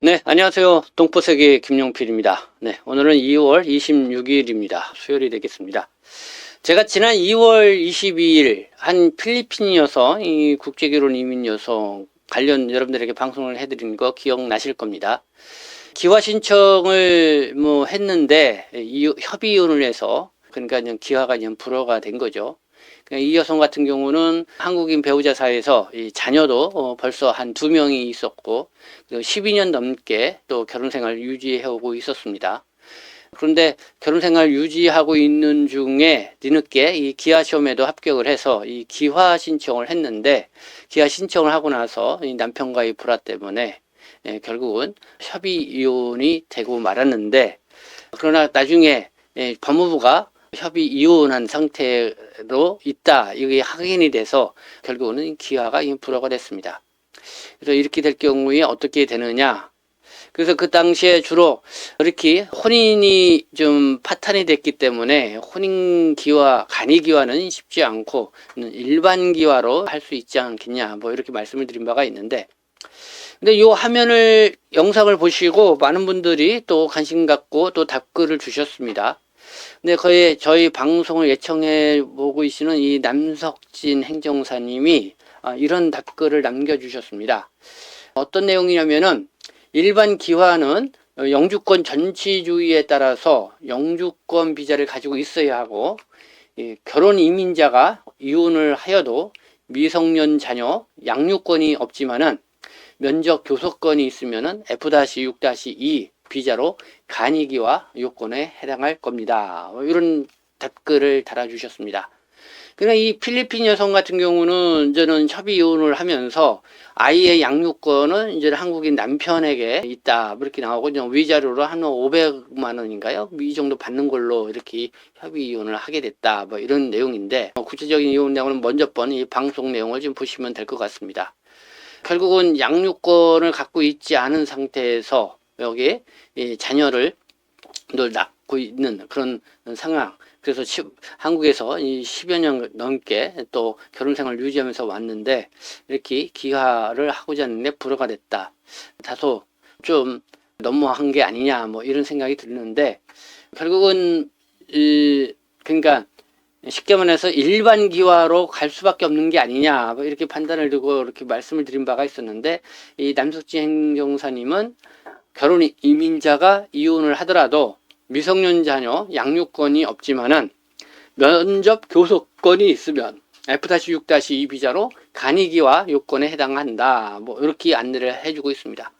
네, 안녕하세요. 동포세계 김용필입니다. 네, 오늘은 2월 26일입니다. 수요일이 되겠습니다. 제가 지난 2월 22일 한 필리핀 여성, 이 국제결혼 이민 여성 관련 여러분들에게 방송을 해드린 거 기억나실 겁니다. 기화 신청을 했는데 협의 이혼을 해서 그러니까 그냥 기화가 그냥 불허가 된 거죠. 이 여성 같은 경우는 한국인 배우자 사이에서 이 자녀도 벌써 한 2명이 있었고 12년 넘게 또 결혼 생활 유지해오고 있었습니다. 그런데 결혼 생활 유지하고 있는 중에 뒤늦게 이 기아 시험에도 합격을 해서 이 기화 신청을 했는데 기화 신청을 하고 나서 이 남편과의 불화 때문에 결국은 협의 이혼이 되고 말았는데, 그러나 나중에 법무부가 협의 이혼한 상태로 있다, 이게 확인이 돼서 결국은 기화가 불허가 됐습니다. 그래서 이렇게 될 경우에 어떻게 되느냐. 그래서 그 당시에 주로 이렇게 혼인이 좀 파탄이 됐기 때문에 혼인 기화, 간이 기화는 쉽지 않고 일반 기화로 할 수 있지 않겠냐, 이렇게 말씀을 드린 바가 있는데, 근데 이 화면을 영상을 보시고 많은 분들이 또 관심 갖고 또 답글을 주셨습니다. 근데 거의 저희 방송을 예청해 보고 계시는 이 남석진 행정사님이 이런 답글을 남겨주셨습니다. 어떤 내용이냐면은 일반 기화는 영주권 전치주의에 따라서 영주권 비자를 가지고 있어야 하고, 결혼 이민자가 이혼을 하여도 미성년 자녀 양육권이 없지만은 면적 교섭권이 있으면은 F-6-2 비자로 간이기와 요건에 해당할 겁니다. 이런 댓글을 달아주셨습니다. 그러나 이 필리핀 여성 같은 경우는 이제는 협의 이혼을 하면서 아이의 양육권은 이제 한국인 남편에게 있다, 이렇게 나오고 위자료로 한 500만 원인가요? 이 정도 받는 걸로 이렇게 협의 이혼을 하게 됐다, 이런 내용인데, 구체적인 이혼 내용은 먼저 번 이 방송 내용을 좀 보시면 될 것 같습니다. 결국은 양육권을 갖고 있지 않은 상태에서 여기에 자녀를 낳고 있는 그런 상황. 그래서 한국에서 이 10여 년 넘게 또 결혼 생활 유지하면서 왔는데 이렇게 기하를 하고자 하는데 불허가 됐다. 다소 좀 너무한 게 아니냐, 이런 생각이 드는데, 결국은 그러니까 쉽게 말해서 일반 기화로 갈 수밖에 없는 게 아니냐, 이렇게 판단을 두고 이렇게 말씀을 드린 바가 있었는데, 이 남석진 행정사님은 결혼 이민자가 이혼을 하더라도 미성년 자녀 양육권이 없지만은 면접 교섭권이 있으면 F-6-2 비자로 간이기와 요건에 해당한다, 이렇게 안내를 해주고 있습니다.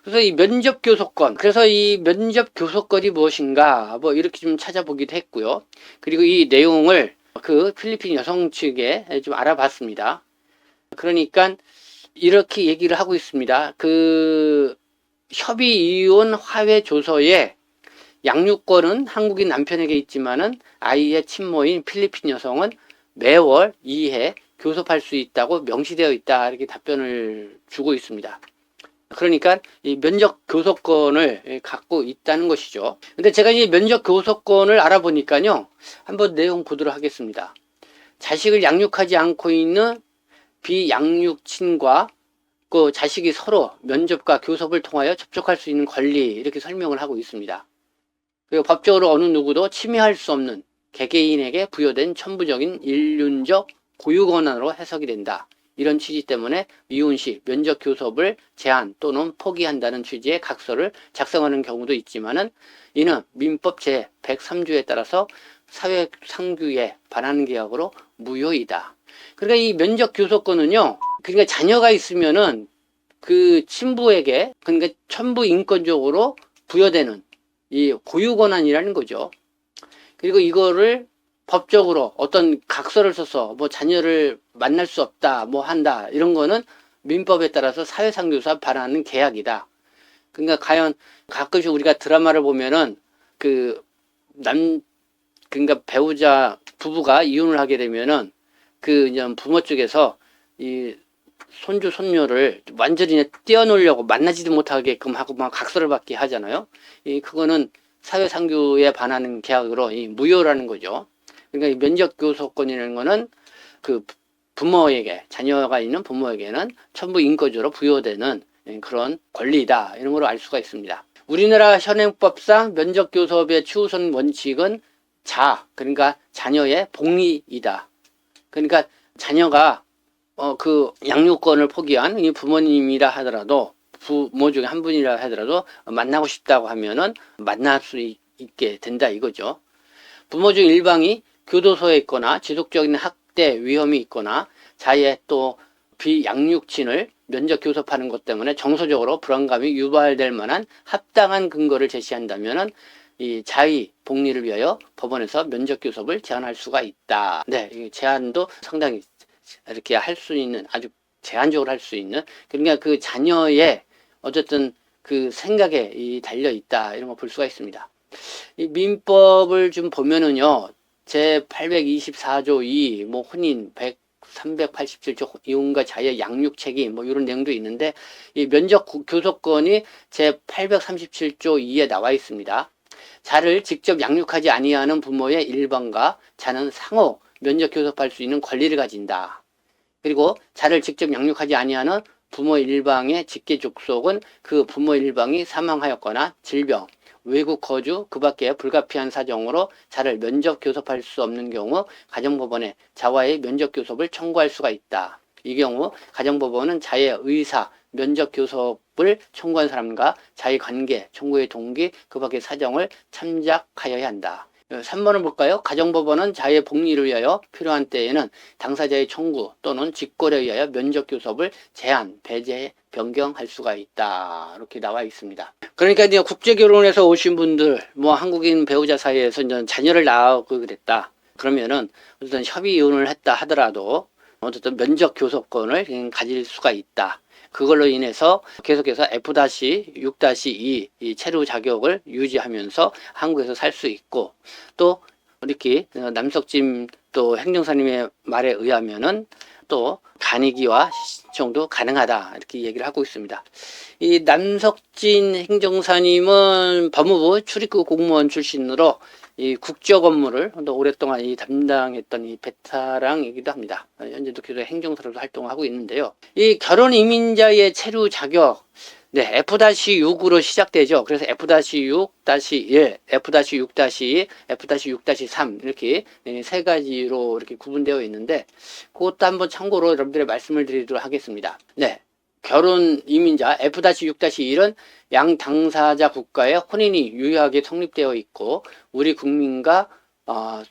그래서 이 면접 교섭권, 그래서 이 면접 교섭권이 무엇인가, 이렇게 좀 찾아보기도 했고요. 그리고 이 내용을 그 필리핀 여성 측에 좀 알아봤습니다. 그러니까 이렇게 얘기를 하고 있습니다. 그 협의 이혼 화해 조서에 양육권은 한국인 남편에게 있지만은 아이의 친모인 필리핀 여성은 매월 2회 교섭할 수 있다고 명시되어 있다, 이렇게 답변을 주고 있습니다. 그러니까 이 면접 교섭권을 갖고 있다는 것이죠. 근데 제가 이 면접 교섭권을 알아보니까요, 한번 내용 보도록 하겠습니다. 자식을 양육하지 않고 있는 비양육친과 그 자식이 서로 면접과 교섭을 통하여 접촉할 수 있는 권리, 이렇게 설명을 하고 있습니다. 그리고 법적으로 어느 누구도 침해할 수 없는 개개인에게 부여된 천부적인 인륜적 고유 권한으로 해석이 된다. 이런 취지 때문에 이혼 시 면접 교섭을 제한 또는 포기한다는 취지의 각서를 작성하는 경우도 있지만은 이는 민법 제 103조에 따라서 사회상규에 반하는 계약으로 무효이다. 그러니까 이 면접 교섭권은요, 그러니까 자녀가 있으면은 그 친부에게, 그러니까 천부 인권적으로 부여되는 이 고유 권한이라는 거죠. 그리고 이거를 법적으로 어떤 각서를 써서 자녀를 만날 수 없다, 한다, 이런 거는 민법에 따라서 사회상규사 반하는 계약이다. 그러니까 과연 가끔씩 우리가 드라마를 보면은 그러니까 배우자 부부가 이혼을 하게 되면은 부모 쪽에서 이 손주 손녀를 완전히 떼어놓으려고 만나지도 못하게끔 하고 막 각서를 받게 하잖아요. 그거는 사회상규에 반하는 계약으로 무효라는 거죠. 그러니까 이 면접교섭권이라는 거는 그 부모에게, 자녀가 있는 부모에게는 천부 인권적으로 부여되는 그런 권리다. 이런 걸로 알 수가 있습니다. 우리나라 현행법상 면접교섭의 최우선 원칙은 그러니까 자녀의 복리이다. 그러니까 자녀가 그 양육권을 포기한 이 부모님이라 하더라도 부모 중에 한 분이라 하더라도 만나고 싶다고 하면은 만날 수 있게 된다 이거죠. 부모 중 일방이 교도소에 있거나 지속적인 학대 위험이 있거나 자의 또 비양육친을 면접 교섭하는 것 때문에 정서적으로 불안감이 유발될 만한 합당한 근거를 제시한다면은 이 자의 복리를 위하여 법원에서 면접 교섭을 제한할 수가 있다. 네, 이 제한도 상당히 이렇게 할 수 있는, 아주 제한적으로 할 수 있는, 그러니까 그 자녀의 어쨌든 그 생각에 달려 있다. 이런 거 볼 수가 있습니다. 이 민법을 좀 보면은요, 제 824조 2, 뭐 혼인 387조 이혼과 자의 양육 책임 뭐 이런 내용도 있는데, 이 면접 교섭권이 제 837조 2에 나와 있습니다. 자를 직접 양육하지 아니하는 부모의 일방과 자는 상호 면접 교섭할 수 있는 권리를 가진다. 그리고 자를 직접 양육하지 아니하는 부모 일방의 직계 족속은 그 부모 일방이 사망하였거나 질병, 외국 거주, 그 밖에 불가피한 사정으로 자를 면접 교섭할 수 없는 경우 가정법원에 자와의 면접 교섭을 청구할 수가 있다. 이 경우 가정법원은 자의 의사, 면접 교섭을 청구한 사람과 자의 관계, 청구의 동기, 그 밖의 사정을 참작하여야 한다. 3번을 볼까요? 가정법원은 자의 복리를 위하여 필요한 때에는 당사자의 청구 또는 직권에 의하여 면접 교섭을 제한, 배제, 변경할 수가 있다. 이렇게 나와 있습니다. 그러니까 이제 국제결혼에서 오신 분들, 뭐 한국인 배우자 사이에서 이제 자녀를 낳고 그랬다. 그러면은 어쨌든 협의 이혼을 했다 하더라도 어쨌든 면접 교섭권을 가질 수가 있다. 그걸로 인해서 계속해서 F-6-2 이 체류 자격을 유지하면서 한국에서 살 수 있고, 또 이렇게 남석진 또 행정사님의 말에 의하면은 또 간이기와 신청도 가능하다 이렇게 얘기를 하고 있습니다. 이 남석진 행정사님은 법무부 출입국 공무원 출신으로 이 국적 업무를 또 오랫동안 담당했던 이 베테랑이기도 합니다. 현재도 계속 행정사로도 활동하고 있는데요. 이 결혼 이민자의 체류 자격, 네, F-6으로 시작되죠. 그래서 F-6-1, F-6-2, F-6-3 이렇게 세 가지로 이렇게 구분되어 있는데, 그것도 한번 참고로 여러분들의 말씀을 드리도록 하겠습니다. 네. 결혼 이민자 F-6-1은 양 당사자 국가의 혼인이 유효하게 성립되어 있고 우리 국민과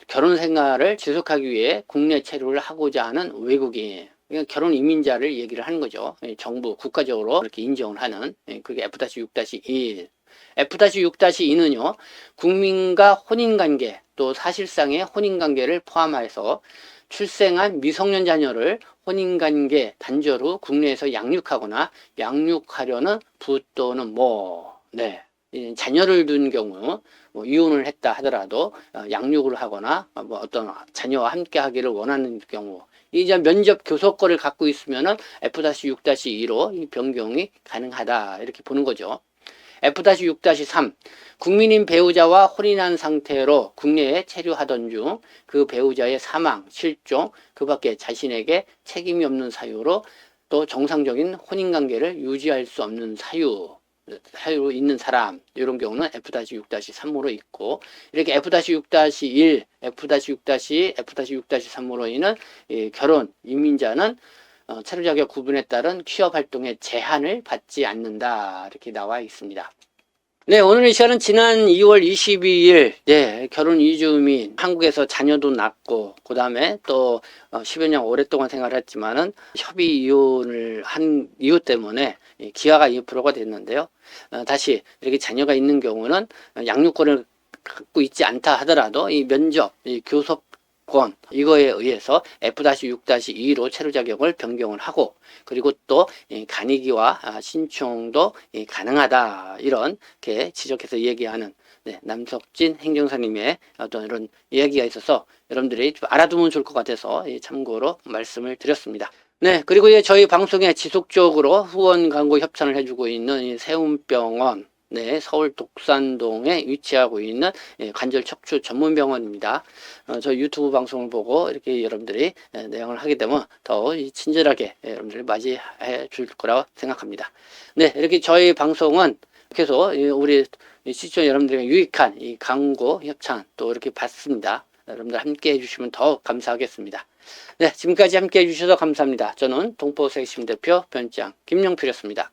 결혼 생활을 지속하기 위해 국내 체류를 하고자 하는 외국인, 그러니까 결혼 이민자를 얘기를 하는 거죠. 정부 국가적으로 이렇게 인정을 하는, 그게 F-6-2. F-6-2는요 국민과 혼인관계 또 사실상의 혼인관계를 포함해서 출생한 미성년 자녀를 혼인관계 단절 후 국내에서 양육하거나 양육하려는 부 또는 자녀를 둔 경우 이혼을 했다 하더라도 양육을 하거나 어떤 자녀와 함께 하기를 원하는 경우, 이제 면접 교섭권을 갖고 있으면은 F-6-2로 변경이 가능하다 이렇게 보는 거죠. F-6-3 국민인 배우자와 혼인한 상태로 국내에 체류하던 중 그 배우자의 사망, 실종, 그 밖에 자신에게 책임이 없는 사유로 또 정상적인 혼인관계를 유지할 수 없는 사유로 있는 사람, 이런 경우는 F-6-3으로 있고, 이렇게 F-6-1, F-6-2, F-6-3으로 있는 결혼 이민자는 체류 자격 구분에 따른 취업 활동의 제한을 받지 않는다 이렇게 나와 있습니다. 네, 오늘 이 시간은 지난 2월 22일 결혼 이주민, 한국에서 자녀도 낳고 그 다음에 또 10여 년 오랫동안 생활했지만은 협의 이혼을 한 이유 때문에 기아가 2%가 됐는데요. 다시 이렇게 자녀가 있는 경우는 양육권을 갖고 있지 않다 하더라도 이 면접, 이 교섭 이거에 의해서 F-6-2로 체류 자격을 변경을 하고, 그리고 또 간이기와 신청도 가능하다 이렇게 지적해서 얘기하는 남석진 행정사님의 어떤 이런 이야기가 있어서 여러분들이 좀 알아두면 좋을 것 같아서 참고로 말씀을 드렸습니다. 네, 그리고 저희 방송에 지속적으로 후원 광고 협찬을 해주고 있는 이 세움병원, 네, 서울 독산동에 위치하고 있는 관절 척추 전문 병원입니다. 저 유튜브 방송을 보고 이렇게 여러분들이 내용을 하게 되면 더 친절하게 여러분들이 맞이해 줄 거라고 생각합니다. 네, 이렇게 저희 방송은 계속 우리 시청 여러분들에게 유익한 이 광고 협찬 또 이렇게 받습니다. 여러분들 함께 해주시면 더 감사하겠습니다. 네, 지금까지 함께 해주셔서 감사합니다. 저는 동포세계심 대표 변장 김용필이었습니다.